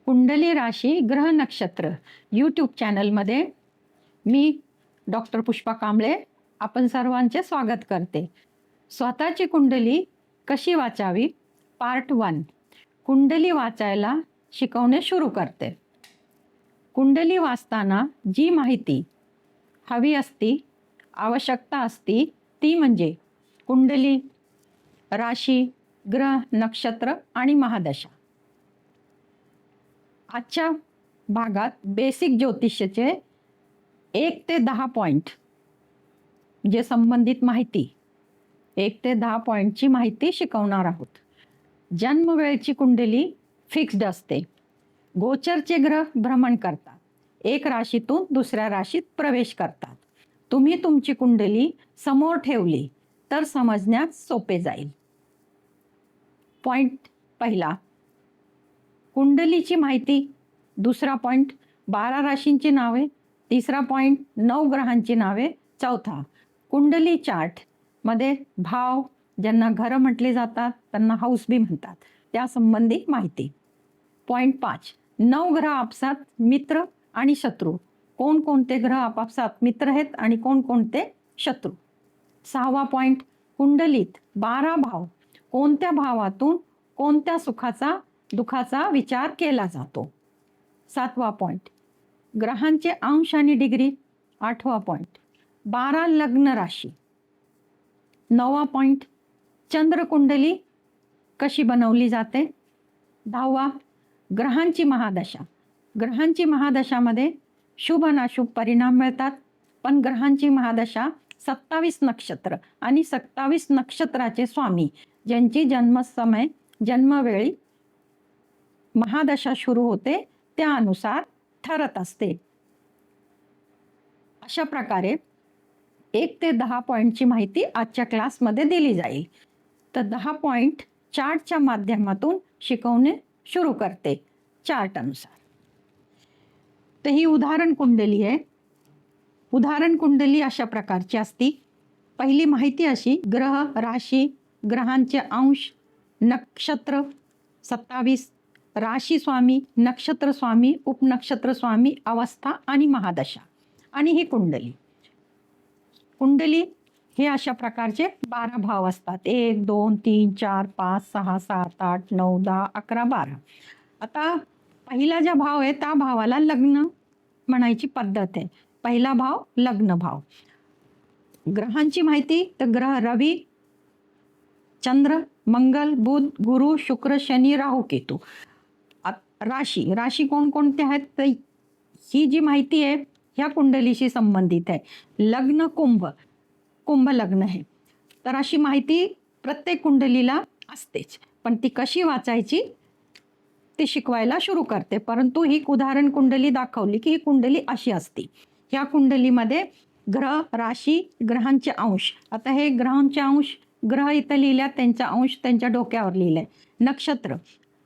कुंडली राशी ग्रह नक्षत्र यूट्यूब चॅनलमध्ये मी डॉक्टर पुष्पा कांबळे आपण सर्वांचे स्वागत करते. स्वतःची कुंडली कशी वाचावी पार्ट 1. कुंडली वाचायला शिकवणे सुरू करते. कुंडली वाचताना जी माहिती हवी असती, आवश्यकता असती ती म्हणजे कुंडली, राशी, ग्रह, नक्षत्र आणि महादशा. आजच्या भागात बेसिक ज्योतिषाचे 1 ते 10 पॉइंट जे संबंधित माहिती 1 ते 10 पॉइंटची माहिती शिकवणार आहोत. जन्मवेळची कुंडली फिक्स्ड असते. गोचरचे ग्रह भ्रमण करतात, एक राशीतून दुसऱ्या राशीत प्रवेश करतात. तुम्ही तुमची कुंडली समोर ठेवली तर समजण्यास सोपे जाईल. पॉइंट पहिला, कुंडलीची माहिती. दुसरा पॉइंट 12 राशींची नावे. तिसरा पॉइंट 9 ग्रहांची नावे. चौथा, कुंडली चार्ट मध्ये भाव, ज्यांना घरं म्हटले जातात त्यांना हाऊस बी म्हणतात, त्या संबंधी माहिती. पॉइंट 5, 9 ग्रह आपसात मित्र आणि शत्रू. कोणकोणते ग्रह आपापसात मित्र आहेत आणि कोणकोणते शत्रू. 6वा पॉइंट, कुंडलीत 12 भाव, कोणत्या भावातून कोणत्या सुखाचा दुखाचा विचार केला जातो. 7वा पॉइंट, ग्रहांचे अंश आणि डिग्री. 8वा पॉइंट, 12 लग्न राशी. 9वा पॉइंट, चंद्रकुंडली कशी बनवली जाते. 10वा, ग्रहांची महादशा. ग्रहांची महादशामध्ये शुभ अनाशुभ परिणाम मिळतात, पण ग्रहांची महादशा 27 नक्षत्र आणि 27 नक्षत्राचे स्वामी ज्यांची जन्मसमय जन्मवेळी महादशा सुरू होते त्यानुसार ठरत असते. अशा प्रकारे 1 ते 10 पॉइंटची माहिती आजच्या क्लासमध्ये दिली जाईल. तर 10 पॉइंट चार्टच्या माध्यमातून शिकवणे सुरू करते चार्ट अनुसार. तर ही उदाहरण कुंडली आहे. उदाहरण कुंडली अशा प्रकारची असती. पहिली माहिती अशी, ग्रह, राशी, ग्रहांचे अंश, नक्षत्र 27, राशी स्वामी, नक्षत्र स्वामी, उपनक्षत्र स्वामी, अवस्था आणि महादशा. आणि ही कुंडली. कुंडली हे अशा प्रकारचे 12 भाव असतात. 1, 2, 3, 4, 5, 6, 7, 8, 9, 10, 11, 12. आता पहिला ज्या भाव आहे त्या भावाला लग्न म्हणायची पद्धत आहे. पहिला भाव लग्न भाव. ग्रहांची माहिती, तर ग्रह रवी, चंद्र, मंगल, बुध, गुरु, शुक्र, शनी, राहू, केतू. राशी, राशी कोणकोणते आहेत तर ही जी माहिती आहे ह्या कुंडलीशी संबंधित आहे. लग्न कुंभ, कुंभ लग्न आहे. तर अशी माहिती प्रत्येक कुंडलीला असतेच, पण ती कशी वाचायची ते शिकवायला सुरू करते. परंतु ही उदाहरण कुंडली दाखवली की ही कुंडली अशी असते. ह्या कुंडलीमध्ये ग्रह, राशी, ग्रहांचे अंश. आता हे ग्रहांचे अंश, ग्रह इथं लिहिल्या, त्यांचा अंश त्यांच्या डोक्यावर लिहिलाय. नक्षत्र,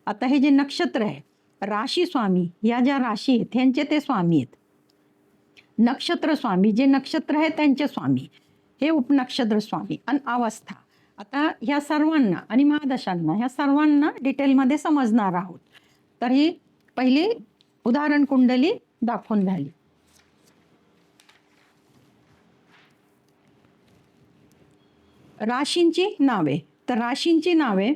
आता हे जे नक्षत्र आहे, राशी स्वामी या ज्या राशी आहेत त्यांचे ते स्वामी आहेत. नक्षत्र स्वामी जे नक्षत्र आहे त्यांचे स्वामी हे उपनक्षत्र स्वामी. आणि अवस्था, आता ह्या सर्वांना आणि महादशांना ह्या सर्वांना डिटेलमध्ये समजणार आहोत. तर ही पहिली उदाहरण कुंडली दाखवून झाली. राशींची नावे, तर राशींची नावे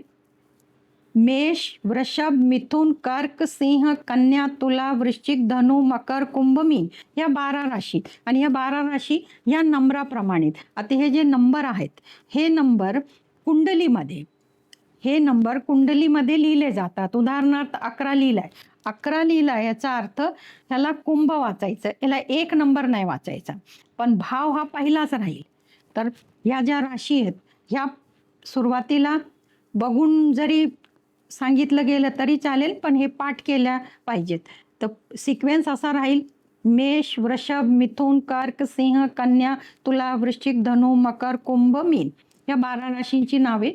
मेष, वृषभ, मिथुन, कर्क, सिंह, कन्या, तुला, वृश्चिक, धनु, मकर, कुंभ, मीन या 12 राशी. आणि या 12 राशी या नंबराप्रमाणे. आता हे जे नंबर आहेत हे नंबर कुंडलीमध्ये लिहिले जातात. उदाहरणार्थ 11 लिहिलाय, 11 लिहिलाय याचा अर्थ ह्याला कुंभ वाचायचं, याला 1 नंबर नाही वाचायचा, पण भाव हा पहिलाच राहील. तर ह्या ज्या राशी आहेत ह्या सुरुवातीला बघून जरी सांगितलं गेलं तरी चालेल, पण हे पाठ केल्या पाहिजेत. तर सिक्वेन्स असा राहील: मेष, वृषभ, मिथुन, कर्क, सिंह, कन्या, तुला, वृश्चिक, धनु, मकर, कुंभ, मीन या 12 राशींची नावे.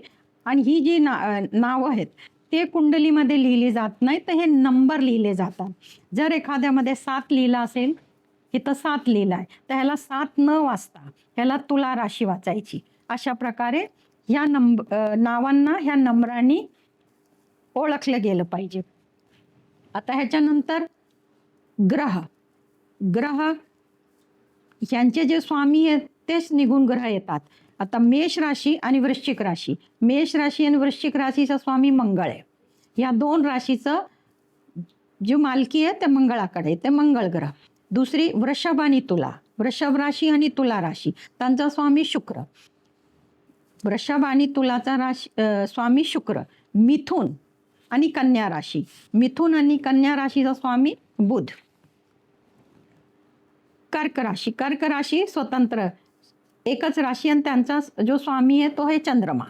आणि ही जी नावं आहेत ते कुंडलीमध्ये लिहिली जात नाही, तर हे नंबर लिहिले जातात. जर एखाद्यामध्ये 7 लिहिलं असेल, इथं 7 लिहिलं आहे, तर ह्याला 7 न वाचता ह्याला तुला राशी वाचायची. अशा प्रकारे ह्या नावांना ह्या नंबरांनी ओळखलं गेलं पाहिजे. आता ह्याच्यानंतर ग्रह ग्रह यांचे जे स्वामी आहेत तेच निघून ग्रह येतात. आता मेष राशी आणि वृश्चिक राशी, मेष राशी आणि वृश्चिक राशीचा स्वामी मंगळ आहे. या दोन राशीचं जी मालकी आहे ते मंगळाकडे, ते मंगळ ग्रह. दुसरी वृषभ आणि तुला, वृषभ राशी आणि तुला राशी, त्यांचा स्वामी शुक्र. वृषभ आणि तुलाचा राशी स्वामी शुक्र. मिथुन आणि कन्या राशी, मिथुन आणि कन्या राशीचा स्वामी बुध. कर्क राशी, कर्क राशी स्वतंत्र एकच राशी आणि त्यांचा जो स्वामी आहे तो आहे चंद्रमा.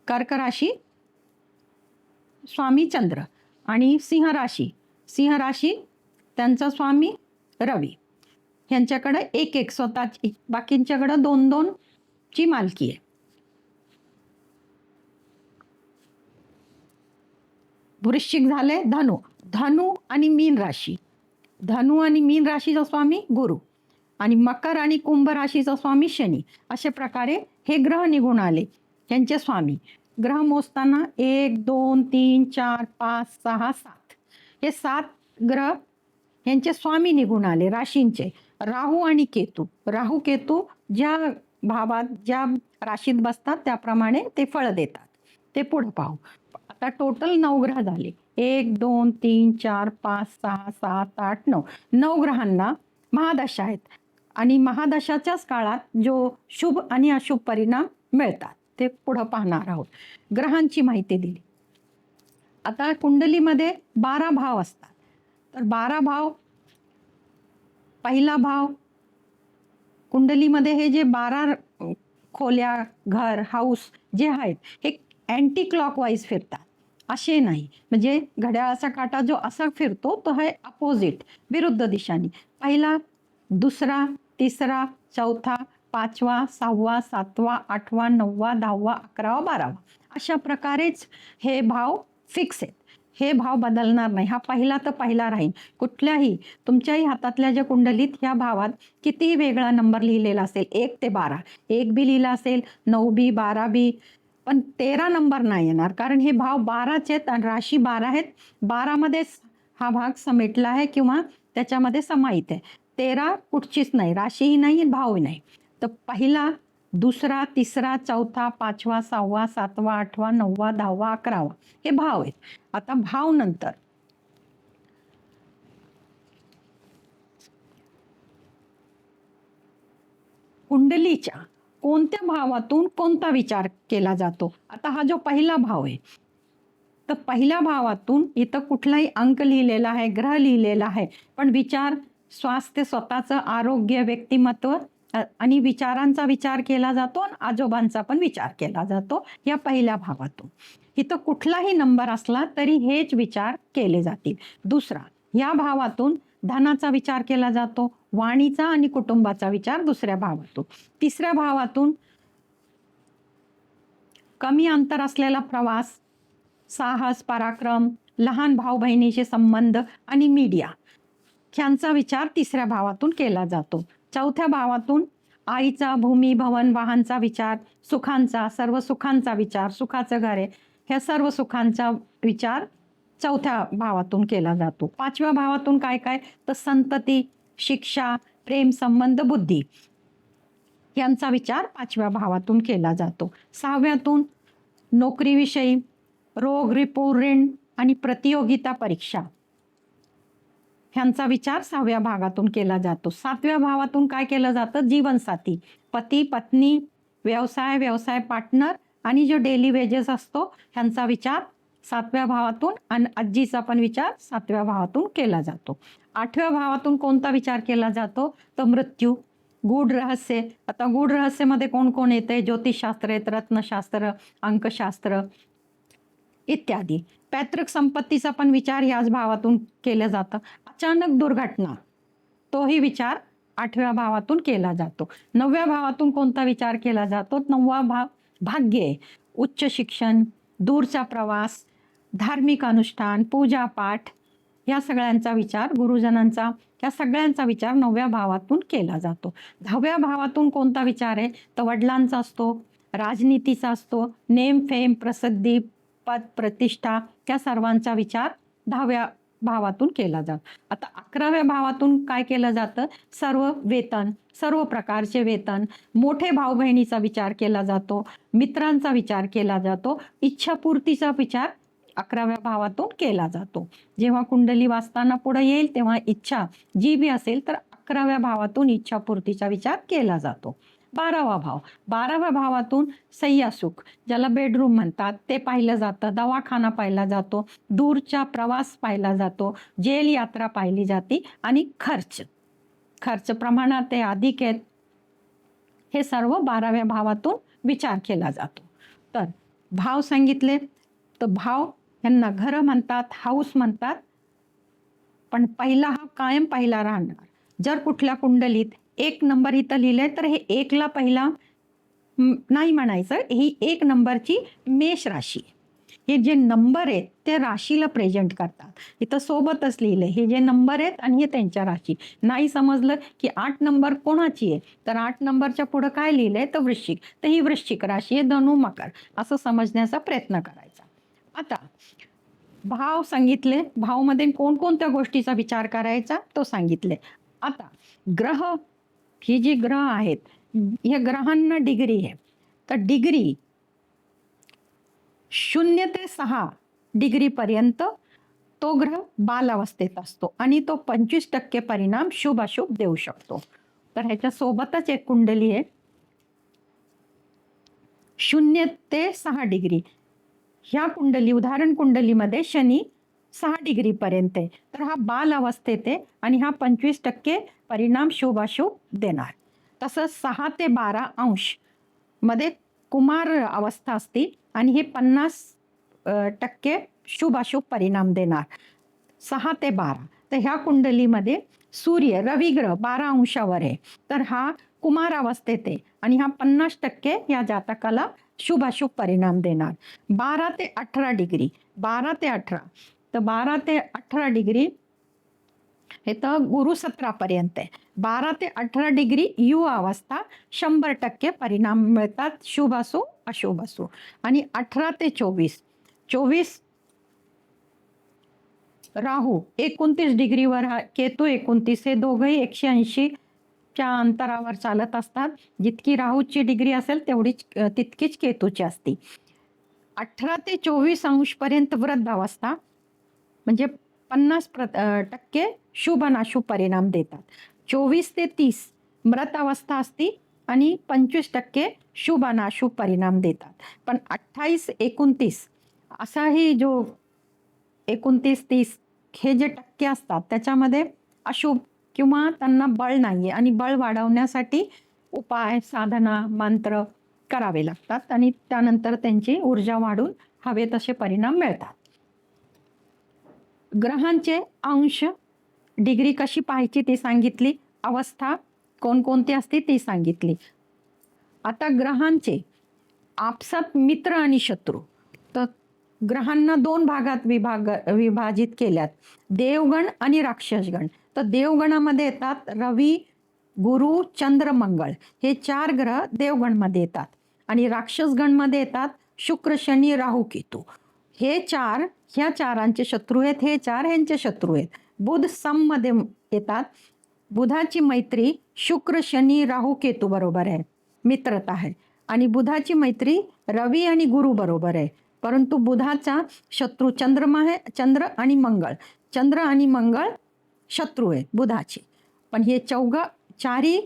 कर्क राशी स्वामी चंद्र. आणि सिंह राशी, सिंह राशी त्यांचा स्वामी रवी. ह्यांच्याकडे एक एक स्वतःची, बाकींच्याकडे दोन दोन ची मालकी आहे. वृश्चिक झाले धनु, धनु आणि मीन राशी, धनु आणि मीन राशीचा स्वामी गुरु आणि मकर आणि कुंभ राशीचा स्वामी शनी. अशा प्रकारे हे ग्रह निघून आले. यांचे स्वामी ग्रह मोजताना 1 2 3 4 5 6 7 हे 7 ग्रह यांचे स्वामी निघून आले राशींचे. राहू आणि केतू, राहू केतू ज्या भावात ज्या राशीत बसतात त्याप्रमाणे ते फळ देतात. ते पुढे पाहू. आता टोटल 9 ग्रह झाले. 1 2 3 4 5 6 7 8 9 9 ग्रहांना महादशा आहेत आणि महादशाच्याच काळात जो शुभ आणि अशुभ परिणाम मिळतात ते पुढं पाहणार आहोत. ग्रहांची माहिती दिली. आता कुंडलीमध्ये 12 भाव असतात. तर 12 भाव, पहिला भाव कुंडलीमध्ये हे जे 12 खोल्या, घर, हाऊस जे आहेत हे अँटी क्लॉकवाईज फिरतात, असे नाही. म्हणजे घड्याळाचा काटा जो असा फिरतो तो आहे अपोजिट, विरुद्ध दिशाने. पहिला, दुसरा, तिसरा, चौथा, 5वा, 6वा, 7वा, 8वा, 9वा, 10वा, 11वा, 12वा अशा प्रकारेच हे भाव फिक्स आहेत. हे भाव बदलणार नाही. हा पहिला तर पहिला राहील. कुठल्याही तुमच्याही हातातल्या ज्या कुंडलीत ह्या भावात कितीही वेगळा नंबर लिहिलेला असेल, 1 ते 12, 1 बी लिहिला असेल, 9 बी, 12 बी, पण 13 नंबर नाही येणार. कारण हे भाव 12चे आहेत आणि राशी 12 आहेत. 12मध्येच हा भाग समेटला आहे किंवा त्याच्यामध्ये समाहित आहे. 13 कुठचीच नाही, राशीही नाही, भावही नाही. तर पहिला, दुसरा, तिसरा, चौथा, 5वा, 6वा, 7वा, 8वा, 9वा, 10वा, 11वा हे भाव आहेत. आता भाव नंतर कुंडलीच्या कोणत्या भावातून कोणता विचार केला जातो. आता हा जो पहिला भाव आहे तर पहिल्या भावातून इथं कुठलाही अंक लिहिलेला आहे, ग्रह लिहिलेला आहे, पण विचार, स्वास्थ्य, स्वतःचं आरोग्य, व्यक्तिमत्व आणि विचारांचा विचार केला जातो आणि आजोबांचा पण विचार केला जातो या पहिल्या भावातून. इथं कुठलाही नंबर असला तरी हेच विचार केले जातील. दुसरा, या भावातून धनाचा विचार केला जातो, वाणीचा आणि कुटुंबाचा विचार दुसऱ्या भावातून. तिसऱ्या भावातून कमी अंतर असलेला प्रवास, साहस, पराक्रम, लहान भाऊ बहिणीचे संबंध आणि मीडिया ह्यांचा विचार तिसऱ्या भावातून केला जातो. चौथ्या भावातून आईचा, भूमी, भवन, वाहनचा विचार, सुखांचा, सर्व सुखांचा विचार, सुखाचं घर आहे ह्या सर्व सुखांचा विचार चौथ्या भावातून केला जातो. 5व्या भावातून काय काय तर संतती, शिक्षा, प्रेम, संबंध, बुद्धी यांचा विचार 5व्या भावातून केला जातो. 6व्यातून नोकरीविषयी, रोग, रिपू, ऋण आणि प्रतियोगिता परीक्षा ह्यांचा विचार 6व्या भागातून केला जातो. 7व्या भावातून काय केलं जातं, जीवनसाथी, पती, पत्नी, व्यवसाय, व्यवसाय पार्टनर आणि जो डेली वेजेस असतो ह्यांचा विचार 7व्या भावातून आणि आजीचा पण विचार 7व्या भावातून केला जातो. 8व्या भावातून कोणता विचार केला जातो तर मृत्यू, गूढ रहस्य. आता गूढ रहस्यमध्ये कोण कोण येते, ज्योतिषशास्त्र आहेत, रत्नशास्त्र, अंकशास्त्र इत्यादी. पैतृक संपत्तीचा पण विचार याच भावातून केला जातं. अचानक दुर्घटना तोही विचार 8व्या भावातून केला जातो. 9व्या भावातून कोणता विचार केला जातो, 9वा भाव भाग्य, उच्च शिक्षण, दूरचा प्रवास, धार्मिक अनुष्ठान, पूजापाठ या सगळ्यांचा विचार, गुरुजनांचा या सगळ्यांचा विचार 9व्या भावातून केला जातो. 10व्या भावातून कोणता विचार आहे तर वडिलांचा असतो, राजनीतीचा असतो, नेम, फेम, प्रसिद्धी, पद, प्रतिष्ठा त्या सर्वांचा विचार 10व्या भावातून केला जातो. आता 11व्या भावातून काय केलं जातं? सर्व वेतन, सर्व प्रकारचे वेतन, मोठे भाऊ बहिणीचा विचार केला जातो, मित्रांचा विचार केला जातो, इच्छापूर्तीचा विचार 11व्या भावातून केला जातो. जेव्हा कुंडली वाचताना पुढे येईल तेव्हा इच्छा जी बी असेल तर 11व्या भावातून इच्छापूर्तीचा विचार केला जातो. 12वा भाव, 12व्या भावातून सय्यासुख, ज्याला बेडरूम म्हणतात, ते पाहिलं जातं, दवाखाना पाहिला जातो, दूरचा प्रवास पाहिला जातो, जेल यात्रा पाहिली जाते आणि खर्च, खर्च प्रमाणात ते अधिक आहेत, हे सर्व 12व्या भावातून विचार केला जातो. तर भाव सांगितले, तर भाव यांना घरं म्हणतात, हाऊस म्हणतात, पण पहिला हा कायम पहिला राहणार. जर कुठल्या कुंडलीत 1 नंबर इथं लिहिलंय तर हे 1ला पहिला नाही म्हणायचं, ही 1 नंबरची मेष राशी. हे जे नंबर आहेत ते राशीला प्रेझेंट करतात. इथं सोबतच लिहिलंय, हे जे नंबर आहेत आणि हे त्यांच्या राशी. नाही समजलं की 8 नंबर कोणाची आहे, तर 8 नंबरच्या पुढं काय लिहिलंय तर वृश्चिक, तर ही वृश्चिक राशी आहे, धनु मकर असं समजण्याचा प्रयत्न करायचा. आता भाव सांगितले, भावमध्ये कोणकोणत्या गोष्टीचा विचार करायचा तो सांगितले. आता ग्रह, ही जी ग्रह आहेत, या ग्रहांना डिग्री आहे. तर डिग्री 0 ते 6 डिग्री पर्यंत तो ग्रह बालावस्थेत असतो आणि तो 25% परिणाम शुभ अशुभ देऊ शकतो. तर ह्याच्या सोबतच एक कुंडली आहे 0 ते 6 डिग्री. ह्या कुंडली, उदाहरण कुंडलीमध्ये शनी 6 डिग्री पर्यंत आहे, तर हा बाल अवस्थेत आहे आणि हा 25% परिणाम शुभ अशुभ देणार. तसंच 6 ते 12 अंश मध्ये कुमार अवस्था असते आणि हे 50% शुभ अशुभ परिणाम देणार. 6 ते 12, तर ह्या कुंडलीमध्ये सूर्य रवी ग्रह 12 अंशावर आहे, तर हा कुमार अवस्थेत आहे आणि हा 50% या जातकाला शुभ अशुभ परिणाम देणार. 12 ते 18 डिग्री, 12 ते 18, तर 12 ते 18 डिग्री हे तर गुरु 17 पर्यंत आहे. 12 ते 18 डिग्री यु अवस्था, 100% परिणाम मिळतात, शुभ असो अशुभ असो. आणि 18 ते 24, 24 राहू 29 डिग्रीवर, केतू 29, हे दोघंही 180 च्या अंतरावर चालत असतात. जितकी राहूची डिग्री असेल तेवढीच तितकीच केतूची असते. 18 ते 24 अंश पर्यंत वृद्ध अवस्था, म्हणजे 50% शुभ आणि अशुभ परिणाम देतात. 24 ते 30 मृत अवस्था असती आणि 25% शुभ आणि अशुभ परिणाम देतात. पण 28-29 असाही जो 29-30 हे जे टक्के असतात त्याच्यामध्ये अशुभ किंवा त्यांना बळ नाहीये आणि बळ वाढवण्यासाठी उपाय, साधना, मंत्र करावे लागतात आणि त्यानंतर त्यांची ऊर्जा वाढून हवे तसे परिणाम मिळतात. ग्रहांचे अंश डिग्री कशी पाहायची ती सांगितली, अवस्था कोणकोणती असते ती सांगितली. आता ग्रहांचे आपसात मित्र आणि शत्रू, तर ग्रहांना 2 भागात विभाजित केल्यात, देवगण आणि राक्षसगण. तर देवगणामध्ये येतात रवी, गुरु, चंद्र, मंगळ, हे 4 ग्रह देवगणमध्ये येतात. आणि राक्षसगणमध्ये येतात शुक्र, शनी, राहू, केतू, हे 4 ह्या 4ांचे शत्रू आहेत, हे 4 ह्यांचे शत्रू आहेत. बुध सम मध्ये येतात. बुधाची मैत्री शुक्र, शनी, राहू, केतू बरोबर आहे, मित्रता आहे. आणि बुधाची मैत्री रवी आणि गुरु बरोबर आहे, परंतु बुधाचा शत्रू चंद्रमा आहे, चंद्र आणि मंगळ, चंद्र आणि मंगळ शत्रू आहेत बुधाचे. पण हे 4ही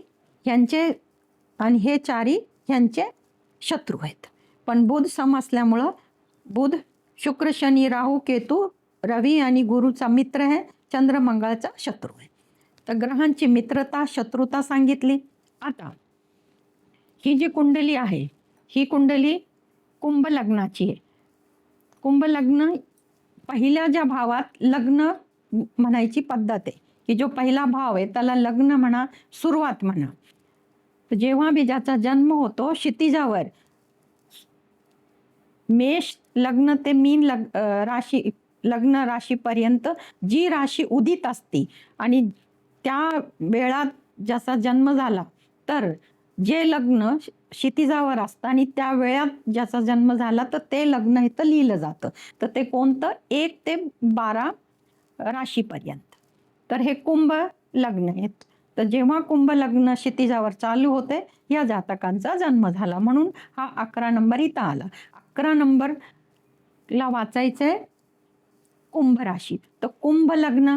ह्यांचे आणि हे 4ही ह्यांचे शत्रू आहेत. पण बुध सम असल्यामुळं बुध शुक्र, शनी, राहू, केतू, रवी आणि गुरुचा मित्र आहे, चंद्र मंगळाचा शत्रू आहे. तर ग्रहांची मित्रता, शत्रुता सांगितली. आता ही जी कुंडली आहे ही कुंडली कुंभ लग्नाची आहे. कुंभ लग्न पहिल्या ज्या भावात लग्न म्हणायची पद्धत आहे की जो पहिला भाव आहे त्याला लग्न म्हणा, सुरुवात म्हणा. जेव्हा बी ज्याचा जन्म होतो क्षितिजावर मेष लग्न ते मीन राशी, लग्न राशीपर्यंत जी राशी उदित असते आणि त्या वेळात ज्याचा जन्म झाला तर जे लग्न क्षितिजावर असतं आणि त्या वेळात ज्याचा जन्म झाला तर ते लग्न इथं लिहिलं जातं. तर ते कोणतं 1 ते 12 राशीपर्यंत. तर हे कुंभ लग्न आहेत. तर जेव्हा कुंभ लग्न क्षितिजावर चालू होते या जातकांचा जन्म झाला, म्हणून हा 11 नंबर इथं आला. 11 नंबरला वाचायचंय कुंभ राशी. तर कुंभ लग्न,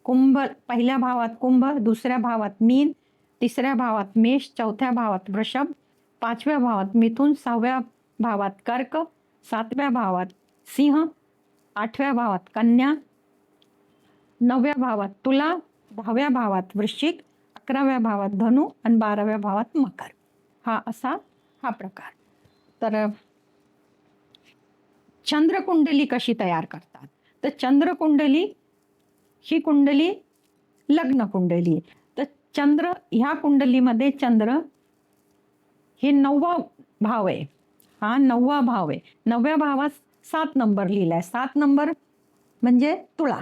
कुंभ पहिल्या भावात कुंभ, दुसऱ्या भावात मीन, तिसऱ्या भावात मेष, चौथ्या भावात वृषभ, पाचव्या भावात मिथुन, सहाव्या भावात कर्क, सातव्या भावात सिंह, आठव्या भावात कन्या, नवव्या भावात तुला, 10व्या भावात वृश्चिक, 11व्या भावात धनु आणि 12व्या भावात मकर. हा प्रकार. तर चंद्रकुंडली कशी तयार करतात? तर चंद्रकुंडली ही कुंडली लग्न कुंडली आहे. तर चंद्र ह्या कुंडलीमध्ये चंद्र हे 9वा भाव आहे. हा 9वा भाव आहे. 9व्या भावात 7 नंबर लिहिलाय. 7 नंबर म्हणजे तुळा.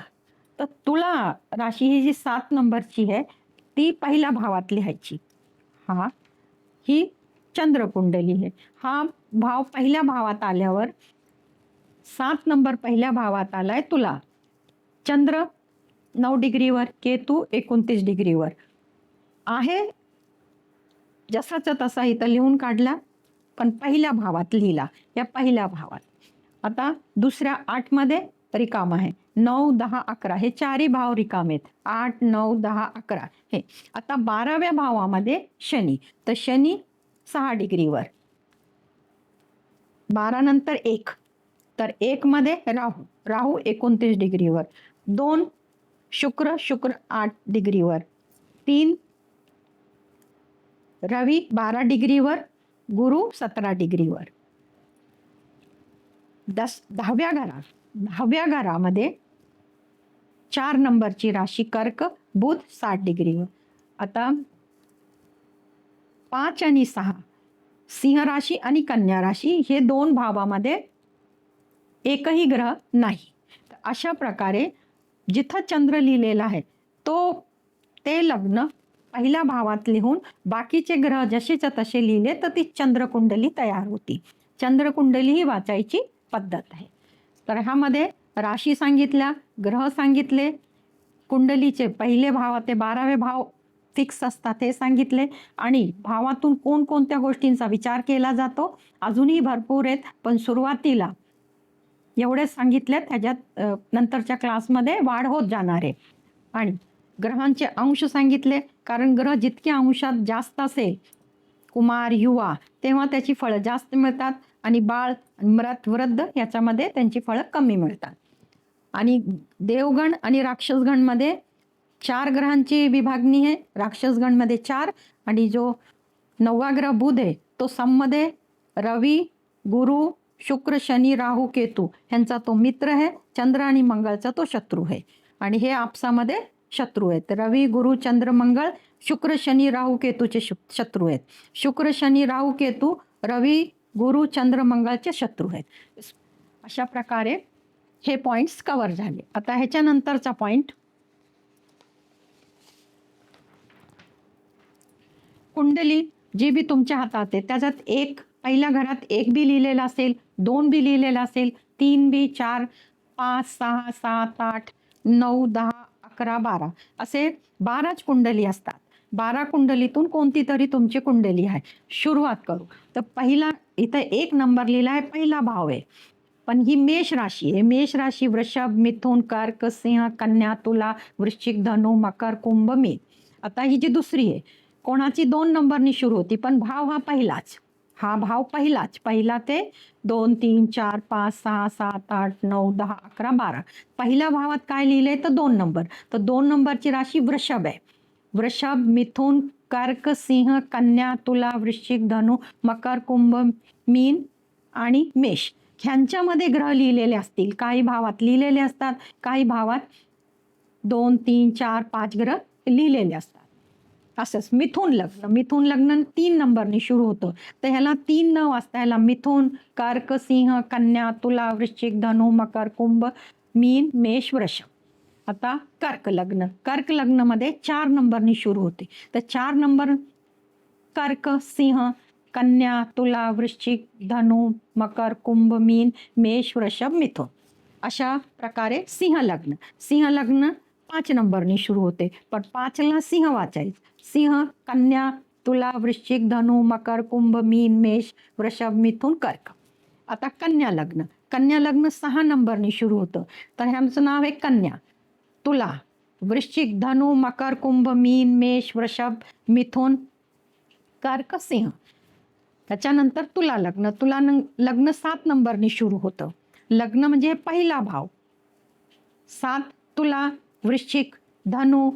तर तुळा राशी ही जी 7 नंबरची आहे ती पहिल्या भावात लिहायची. ही चंद्रकुंडली आहे. हा भाव पहिल्या भावात आल्यावर 7 नंबर पहिल्या भावात आलाय तुला. चंद्र 9 डिग्रीवर, केतू 29 डिग्रीवर आहे. जसाचा तसा इथं लिहून काढला, पण पहिल्या भावात लिहिला, या पहिल्या भावात. आता दुसऱ्या 8 मध्ये रिकाम आहे. 9, 10, 11 हे चारही भाव रिकामे आहेत. 8, 9, 10, 11 हे. आता 12व्या भावामध्ये शनी. तर शनी 6 डिग्रीवर, 12 नंतर 1, तर 1 मध्ये राहू 29 डिग्रीवर, 2 शुक्र 8 डिग्रीवर, 3 रवी 12 डिग्रीवर, गुरु 17 डिग्रीवर. 10व्या घरामध्ये 4 नंबरची राशी कर्क, बुध 60 डिग्रीवर. आता 5 आणि 6 सिंह राशी आणि कन्या राशी हे 2 भावामध्ये एकही ग्रह नाही. अशा प्रकारे जिथं चंद्र लिहिलेला आहे ते लग्न पहिल्या भावात लिहून बाकीचे ग्रह जसेच्या तसे लिहिले तर ती चंद्रकुंडली तयार होती. चंद्रकुंडली ही वाचायची पद्धत आहे. तर ह्यामध्ये राशी सांगितल्या, ग्रह सांगितले, कुंडलीचे पहिले भाव ते 12वे भाव फिक्स असतात हे सांगितले, आणि भावातून कोणकोणत्या गोष्टींचा विचार केला जातो अजूनही भरपूर आहेत, पण सुरुवातीला एवढे सांगितले. त्याच्यात नंतरच्या क्लासमध्ये वाढ होत जाणार आहे. आणि ग्रहांचे अंश सांगितले, कारण ग्रह जितके अंशात जास्त असेल, कुमार युवा, तेव्हा त्याची फळं जास्त मिळतात, आणि बाळ मृत वृद्ध याच्यामध्ये त्यांची फळं कमी मिळतात. आणि देवगण आणि राक्षसगणमध्ये 4 ग्रहांची विभागणी आहे. राक्षसगणमध्ये 4, आणि जो 9वा ग्रह बुध आहे तो सममध्ये रवी, गुरु, शुक्र, शनी, राहू, केतू ह्यांचा तो मित्र आहे. चंद्र आणि मंगळचा तो शत्रू आहे, आणि हे आपसामध्ये शत्रू आहेत. रवी, गुरु, चंद्र, मंगळ, शुक्र, शनी, राहू, केतूचे शत्रू आहेत. शुक्र, शनी, राहू, केतू, रवी, गुरु, चंद्र, मंगळचे शत्रू आहेत. अशा प्रकारे हे पॉइंट्स कव्हर झाले. आता ह्याच्यानंतरचा पॉइंट, कुंडली जी बी तुमच्या हातात आहे त्याच्यात पहिल्या घरात 1 बी लिहिलेला असेल, 2 बी लिहिलेला असेल, 3 बी, 4, 5, 6, 7, 8, 9, 10, 11, 12 असे 12च कुंडली असतात. 12 कुंडलीतून कोणती तरी तुमची कुंडली आहे. सुरुवात करू. तर पहिला इथं 1 नंबर लिहिला आहे, पहिला भाव आहे, पण ही मेष राशी आहे. मेष राशी वृषभ, मिथुन, कर्क, सिंह, कन्या, तुला, वृश्चिक, धनु, मकर, कुंभ, मीन. आता ही जी दुसरी आहे कोणाची 2 नंबरनी सुरू होती, पण भाव हा पहिलाच. हा भाव पहिलाच. पहिला ते 2, 3, 4, 5, 6, 7, 8, 9, 10, 11, 12. पहिल्या भावात काय लिहिलंय तर 2 नंबर. तर 2 नंबरची राशी वृषभ आहे. वृषभ, मिथुन, कर्क, सिंह, कन्या, तुला, वृश्चिक, धनु, मकर, कुंभ, मीन आणि मेष ह्यांच्यामध्ये ग्रह लिहिलेले असतील. काही भावात लिहिलेले असतात, काही भावात 2, 3, 4, 5 ग्रह लिहिलेले असतात. असंच मिथुन लग्न 3 नंबरनी सुरू होतं. तर ह्याला 3 न वाजता ह्याला मिथुन, कर्क, सिंह, कन्या, तुला, वृश्चिक, धनु, मकर, कुंभ, मीन, मेष, वृषभ. आता कर्क लग्नमध्ये 4 नंबरनी सुरू होते. तर 4 नंबर कर्क, सिंह, कन्या, तुला, वृश्चिक, धनु, मकर, कुंभ, मीन, मेष, वृषभ, मिथुन. अशा प्रकारे सिंह लग्न 5 नंबरनी सुरू होते, पण 5ला सिंह वाचायचं. सिंह, कन्या, तुला, वृश्चिक, धनु, मकर, कुंभ, मीन, मेष, वृषभ, मिथुन, कर्क. आता कन्या लग्न 6 नंबरनी सुरू होतं, तर ह्यांचं नाव आहे कन्या. तुला, वृश्चिक, धनु, मकर, कुंभ, मीन, मेष, वृषभ, मिथुन, कर्क, सिंह. त्याच्यानंतर तुला लग्न 7 नंबरनी सुरू होतं. लग्न म्हणजे पहिला भाव. 7 तुला, वृश्चिक, धनु,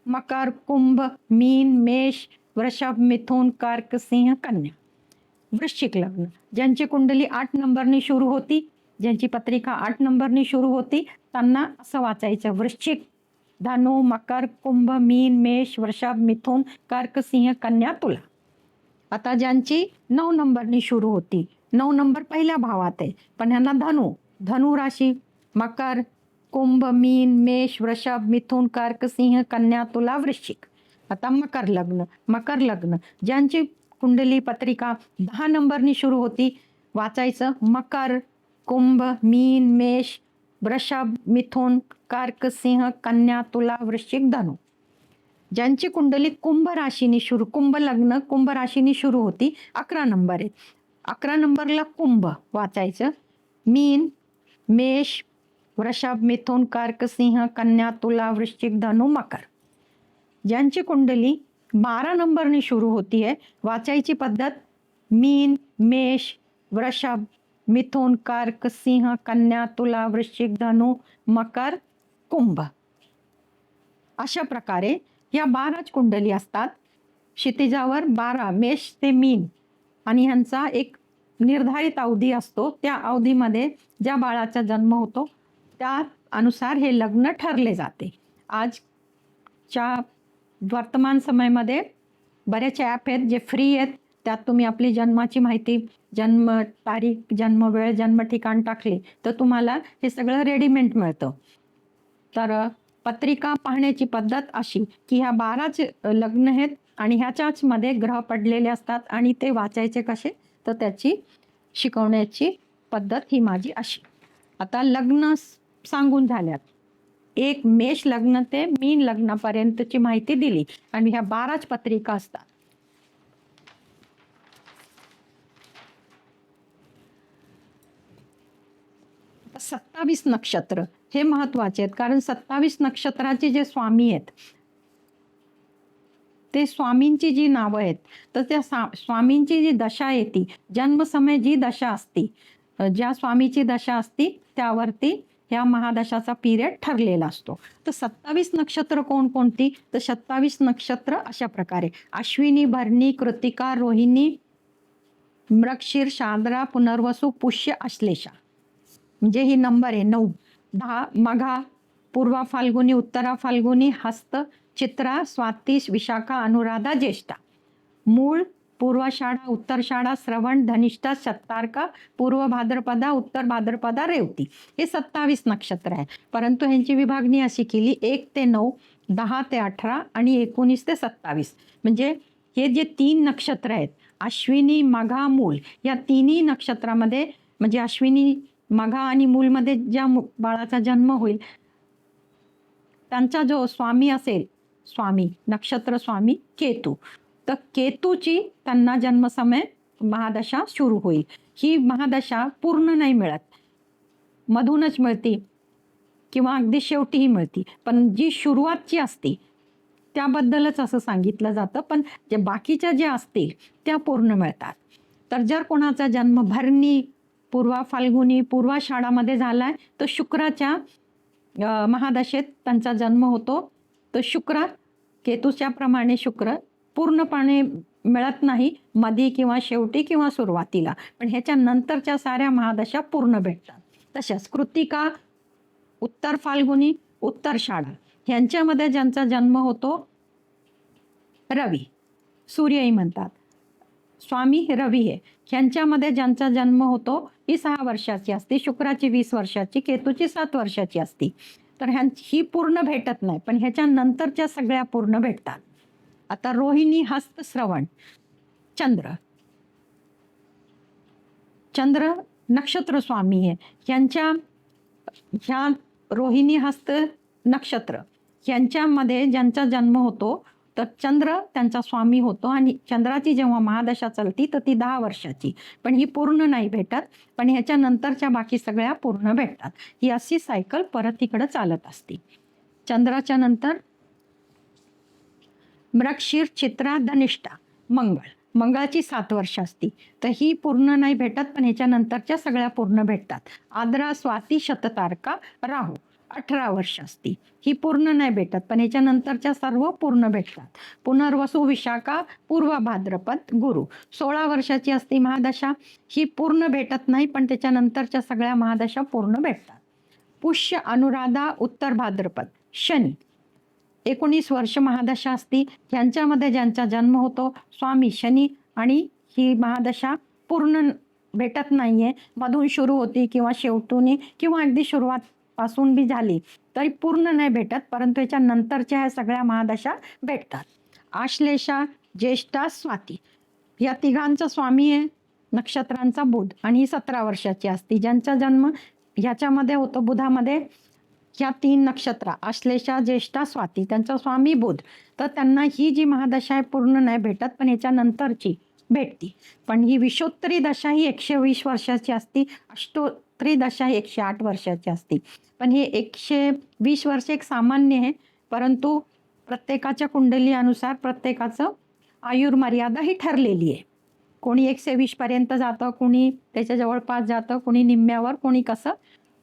मकर, कुंभ, मीन, मेष, वृषभ, मिथुन, कर्क, सिंह, कन्या. वृश्चिक लग्न ज्यांची कुंडली 8 नंबरनी सुरू होती, ज्यांची पत्रिका 8 नंबरनी सुरू होती, त्यांना असं वाचायचं: वृश्चिक, धनु, मकर, कुंभ, मीन, मेष, वृषभ, मिथुन, कर्क, सिंह, कन्या, तुला. आता ज्यांची 9 नंबरनी सुरू होती, 9 नंबर पहिल्या भावात आहे, पण ह्यांना धनु राशी, मकर, कुंभ, मीन, मेष, वृषभ, मिथुन, कर्क, सिंह, कन्या, तुला, वृश्चिक. आता मकर लग्न ज्यांची कुंडली पत्रिका 10 नंबरनी सुरू होती, वाचायचं: मकर, कुंभ, मीन, मेष, वृषभ, मिथुन, कर्क, सिंह, कन्या, तुला, वृश्चिक, धनु. ज्यांची कुंडली कुंभ लग्न कुंभ राशीनी सुरू होती, 11 नंबर आहे. 11 नंबरला कुंभ वाचायचं: मीन, मेष, वृषभ, मिथुन, कर्क, सिंह, कन्या, तुला, वृश्चिक, धनु, मकर. ज्यांची कुंडली 12 नंबरनी सुरू होती आहे, वाचायची पद्धत: मीन, मेष, वृषभ, मिथुन, कर्क, सिंह, कन्या, तुला, वृश्चिक, धनु, मकर, कुंभ. अशा प्रकारे या 12 कुंडली असतात. क्षितिजावर 12 मेष ते मीन आणि ह्यांचा एक निर्धारित अवधी असतो. त्या अवधीमध्ये ज्या बाळाचा जन्म होतो त्या अनुसार हे लग्न ठरले जाते. आजच्या वर्तमान समयामध्ये बरेच ॲप आहेत जे फ्री आहेत. त्यात तुम्ही आपली जन्माची माहिती, जन्म तारीख, जन्म वेळ, जन्म ठिकाण टाकले तर तुम्हाला हे सगळं रेडीमेड मिळतं. तर पत्रिका पाहण्याची पद्धत अशी की ह्या 12च लग्न आहेत आणि ह्याच्याच मध्ये ग्रह पडलेले असतात आणि ते वाचायचे कसे, तर त्याची शिकवण्याची पद्धत ही माझी अशी. आता लग्न सांगून झाल्यात. एक मेष लग्न ते मीन लग्नापर्यंतची माहिती दिली आणि ह्या 12च पत्रिका असतात. 27 नक्षत्र हे महत्वाचे आहेत, कारण 27 नक्षत्राचे जे स्वामी आहेत ते स्वामींची जी नावं आहेत, तर त्या स्वामींची जी दशा येते, जन्मसमय जी दशा असती, ज्या स्वामीची दशा असती त्यावरती ह्या महादशाचा पिरियड ठरलेला असतो. तर 27 नक्षत्र कोणकोणती, तर 27 नक्षत्र अशा प्रकारे: अश्विनी, भरणी, कृतिका, रोहिणी, मृगशीर, शार्दूल, पुनर्वसू, पुष्य, आश्लेषा. म्हणजे ही नंबर आहे 9, 10, मघा, पूर्वा फाल्गुनी, उत्तरा फाल्गुनी, हस्त, चित्रा, स्वाती, विशाखा, अनुराधा, ज्येष्ठा. मूळ, पूर्वाषाढा, उत्तरषाढा, श्रवण, धनिष्ठा, शतार्का, पूर्व भाद्रपदा, उत्तर भाद्रपदा, रेवती. हे 27 नक्षत्र आहे. परंतु ह्यांची विभागणी अशी केली: 1 ते 9, 10 ते 18 आणि 19 ते 27. म्हणजे हे जे 3 नक्षत्र आहेत, अश्विनी, मघा, मूल, या तिन्ही नक्षत्रामध्ये, म्हणजे अश्विनी, मघा आणि मूलमध्ये ज्या बाळाचा जन्म होईल त्यांचा जो स्वामी असेल, स्वामी नक्षत्र स्वामी केतू, तर केतूची त्यांना जन्मसमय महादशा सुरू होईल. ही महादशा पूर्ण नाही मिळत, मधूनच मिळती किंवा अगदी शेवटीही मिळती, पण जी सुरुवातची असते त्याबद्दलच असं सांगितलं जातं. पण जे बाकीच्या ज्या असतील त्या पूर्ण मिळतात. तर जर कोणाचा जन्म भरणी, पूर्वा फाल्गुनी, पूर्वाषाढामध्ये झालाय तर शुक्राच्या महादशेत त्यांचा जन्म होतो. तर शुक्र, केतूच्या प्रमाणे शुक्र पूर्णपणे मिळत नाही, मध्ये किंवा शेवटी किंवा सुरुवातीला, पण ह्याच्या नंतरच्या साऱ्या महादशा पूर्ण भेटतात. तशाच कृतिका, उत्तर फाल्गुनी, उत्तरषाढा ह्यांच्यामध्ये ज्यांचा जन्म होतो, रवी, सूर्यही म्हणतात, स्वामी रवी आहे, ह्यांच्यामध्ये ज्यांचा जन्म होतो ही 6 वर्षाची असते, शुक्राची 20 वर्षाची, केतूची 7 वर्षाची असते. तर ही पूर्ण भेटत नाही, पण ह्याच्या नंतरच्या सगळ्या पूर्ण भेटतात. आता रोहिणी, हस्त, श्रवण, चंद्र नक्षत्र स्वामी आहे, यांच्या ह्या रोहिणी हस्त नक्षत्र यांच्यामध्ये ज्यांचा जन्म होतो तर चंद्र त्यांचा स्वामी होतो आणि चंद्राची जेव्हा महादशा चालती तर ती 10 वर्षाची, पण ही पूर्ण नाही भेटत, पण ह्याच्या नंतरच्या बाकी सगळ्या पूर्ण भेटतात. ही अशी सायकल परत इकडं चालत असते. चंद्राच्या नंतर मृगशीर, चित्रा, धनिष्ठा, मंगळाची 7 वर्ष असती, तर ही पूर्ण नाही भेटत, पण ह्याच्या नंतरच्या सगळ्या पूर्ण भेटतात. आद्रा, स्वाती, शततारका, राहू 18 वर्ष असती, ही पूर्ण नाही भेटत, पण ह्याच्या नंतरच्या सर्व पूर्ण भेटतात. पुनर्वसू, विशाखा, पूर्व भाद्रपद, गुरु 16 वर्षाची असती महादशा, ही पूर्ण भेटत नाही, पण त्याच्या नंतरच्या सगळ्या महादशा पूर्ण भेटतात. पुष्य, अनुराधा, उत्तर भाद्रपद, शनी 19 वर्ष महादशा असती. यांच्यामध्ये ज्यांचा जन्म होतो स्वामी शनी आणि ही महादशा पूर्ण भेटत नाहीये, मधून सुरू होती किंवा शेवटून किंवा अगदी सुरुवात पासून बी झाली तरी पूर्ण नाही भेटत, परंतु याच्या नंतरच्या ह्या सगळ्या महादशा भेटतात. आश्लेषा, ज्येष्ठा, स्वाती या तिघांचा स्वामी आहे नक्षत्रांचा बुध आणि ही 17 वर्षाची असती. ज्यांचा जन्म ह्याच्यामध्ये होतो बुधामध्ये, ह्या 3 नक्षत्र आश्लेषा, ज्येष्ठा, स्वाती त्यांचा स्वामी बुध, तर त्यांना ही जी महादशा आहे पूर्ण नाही भेटत, पण ह्याच्या नंतरची भेटती. पण ही विषोत्तरी दशा ही 120 वर्षाची असती, अष्टोत्तरी दशा ही 108 वर्षाची असती. पण हे 120 वर्ष एक सामान्य आहे, परंतु प्रत्येकाच्या कुंडली अनुसार प्रत्येकाचं आयुर्मर्यादा ही ठरलेली आहे. कोणी 120 पर्यंत जातं, कोणी त्याच्या जवळपास जातं, कोणी निम्म्यावर, कोणी कसं,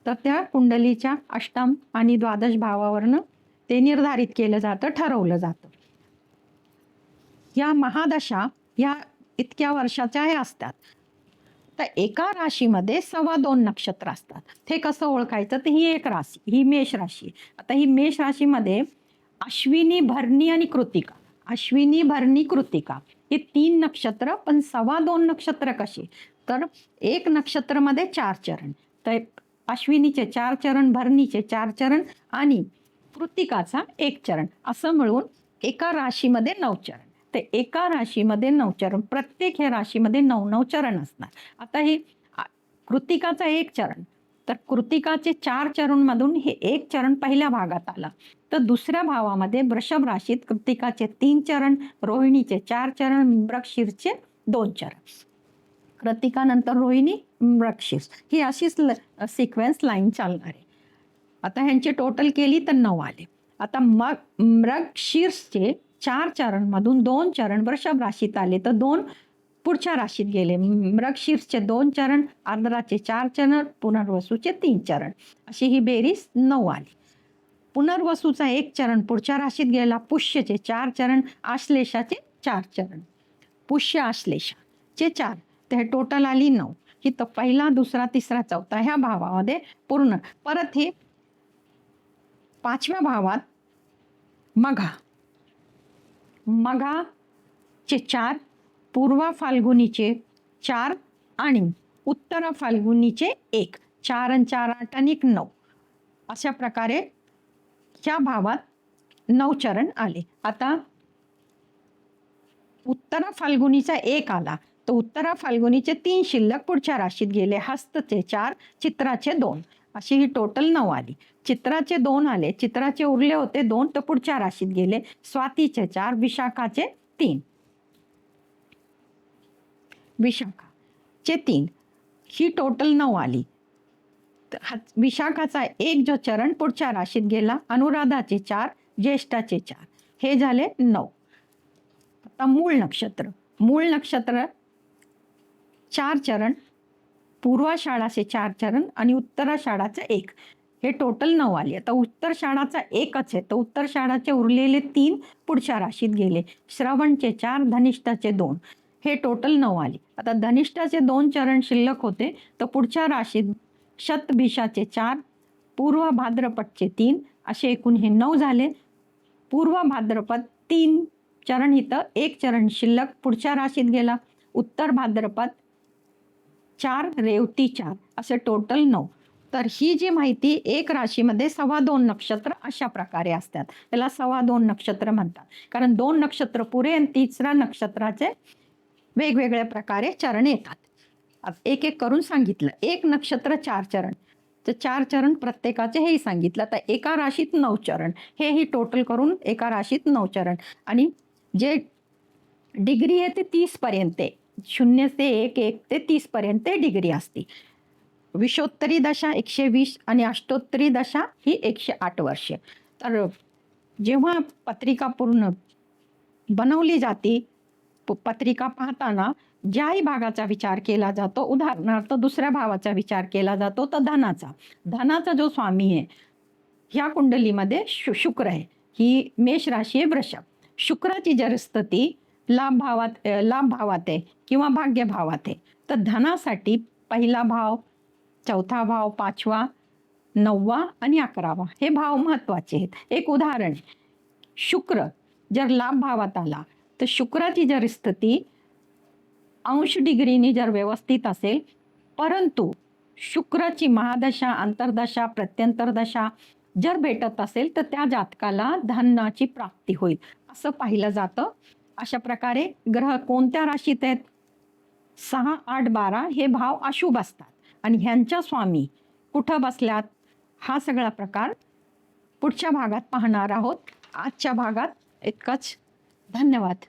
तर त्या कुंडलीच्या अष्टम आणि द्वादश भावावरनं ते निर्धारित केलं जातं, ठरवलं जातं. या महादशा या इतक्या वर्षाच्या हे असतात. तर एका राशीमध्ये 2.25 नक्षत्र असतात. ते कसं ओळखायचं, तर ही एक राशी, ही मेष राशी. आता ही मेष राशीमध्ये अश्विनी, भरणी आणि कृतिका, अश्विनी, भरणी, कृतिका हे 3 नक्षत्र, पण 2.25 नक्षत्र कशी, तर एक नक्षत्रमध्ये 4 चरण, तर अश्विनीचे 4 चरण, भरणीचे 4 चरण आणि कृतिकाचा 1 चरण, असं मिळून एका राशीमध्ये 9 चरण. ते एका राशीमध्ये 9 चरण, प्रत्येक ह्या राशीमध्ये 9 चरण असणार. आता हे कृतिकाचा 1 चरण, तर कृतिकाचे 4 चरणमधून हे 1 चरण पहिल्या भागात आला, तर दुसऱ्या भावामध्ये वृषभ राशीत कृतिकाचे 3 चरण, रोहिणीचे 4 चरण, मृगशीरचे 2 चरण. कृतिकानंतर रोहिणी, मृगशीर ही अशीच सिक्वेन्स लाईन चालणार आहे. आता ह्यांची टोटल केली तर 9 आले. आता मग मृगशीर्षचे 4 चरणमधून 2 चरण वृषभ राशीत आले, तर 2 पुढच्या राशीत गेले. मृगशीर्षचे 2 चरण, आर्द्राचे 4 चरण, पुनर्वसूचे 3 चरण, अशी ही बेरीज 9 आली. पुनर्वसूचा 1 चरण पुढच्या राशीत गेला, पुष्यचे 4 चरण, आश्लेषाचे 4 चरण, पुष्य आश्लेषाचे 4, ते टोटल आली 9. ही तर पहिला, दुसरा, तिसरा, चौथा ह्या भावामध्ये पूर्ण. परत हे 5व्या भावात मघाचे 4, पूर्व फाल्गुनीचे 4 आणि उत्तर फाल्गुनीचे 1, 4 आणि 4 8 आणि 9, अशा प्रकारे ह्या भावात 9 चरण आले. आता उत्तर फाल्गुनीचा 1 आला, तर उत्तरा फाल्गुनीचे 3 शिल्लक पुढच्या राशीत गेले, हस्तचे 4, चित्राचे 2, अशी ही टोटल 9 आली. चित्राचे 2 आले, चित्राचे उरले होते 2, तर पुढच्या राशीत गेले, स्वातीचे 4, विशाखाचे 3, विशाखाचे 3, ही टोटल 9 आली. विशाखाचा 1 जो चरण पुढच्या राशीत गेला, अनुराधाचे 4, ज्येष्ठाचे 4, हे झाले 9. आता मूळ नक्षत्र 4 चरण, पूर्वाषाढाचे 4 चरण आणि उत्तराषाढाचे 1, हे टोटल 9 आले. आता उत्तराषाढाचा 1च आहे, तर उत्तराषाढाचे उरलेले 3 पुढच्या राशीत गेले, श्रवणचे 4, धनिष्ठाचे 2, हे टोटल 9 आले. आता धनिष्ठाचे 2 चरण शिल्लक होते, तर पुढच्या राशीत शतभिषाचे 4, पूर्व भाद्रपदचे 3, असे एकूण हे 9 झाले. पूर्व भाद्रपद 3 चरण, इथं 1 चरण शिल्लक पुढच्या राशीत गेला, उत्तर भाद्रपद 4, रेवती 4, असे टोटल 9. तर ही जी माहिती एक राशीमध्ये 2.25 नक्षत्र अशा प्रकारे असतात. त्याला 2.25 नक्षत्र म्हणतात, कारण 2 नक्षत्र पुरे आणि तिसऱ्या नक्षत्राचे वेगवेगळ्या प्रकारे चरण येतात. एक एक करून सांगितलं. 1 नक्षत्र 4 चरण, तर 4 चरण प्रत्येकाचे हेही सांगितलं. आता एका राशीत 9 चरण, हेही टोटल करून एका राशीत 9 चरण. आणि जे डिग्री आहे ते 30 पर्यंत आहे. 0 ते 1, 1 ते 30 पर्यंत डिग्री असते. विषोत्तरी दशा 120 आणि अष्टोत्तरी दशा ही 108 वर्षे. तर जेव्हा पत्रिका पूर्ण बनवली जाते, पत्रिका पाहताना ज्याही भागाचा विचार केला जातो, उदाहरणार्थ दुसऱ्या भावाचा विचार केला जातो तर धनाचा. धनाचा जो स्वामी आहे ह्या कुंडलीमध्ये शुक्र आहे. ही मेष राशी आहे, वृषभ. शुक्राची जर स्थिती लाभ भावात आहे किंवा भाग्य भावात आहे, तर धनासाठी पहिला भाव, चौथा भाव, 5वा, 9वा आणि 11वा हे भाव महत्वाचे आहेत. एक उदाहरण, शुक्र जर लाभ भावात आला तर शुक्राची जर स्थिती अंश डिग्रीनी जर व्यवस्थित असेल, परंतु शुक्राची महादशा, अंतर्दशा, प्रत्यंतरदशा जर भेटत असेल तर त्या जातकाला धनाची प्राप्ती होईल असं पाहिलं जातं. अशा प्रकारे ग्रह कोणत्या राशीत आहेत, 6, 8, 12 हे भाव अशुभ असतात आणि ह्यांच्या स्वामी कुठं बसल्यात, हा सगळा प्रकार पुढच्या भागात पाहणार आहोत. आजच्या भागात इतकंच. धन्यवाद.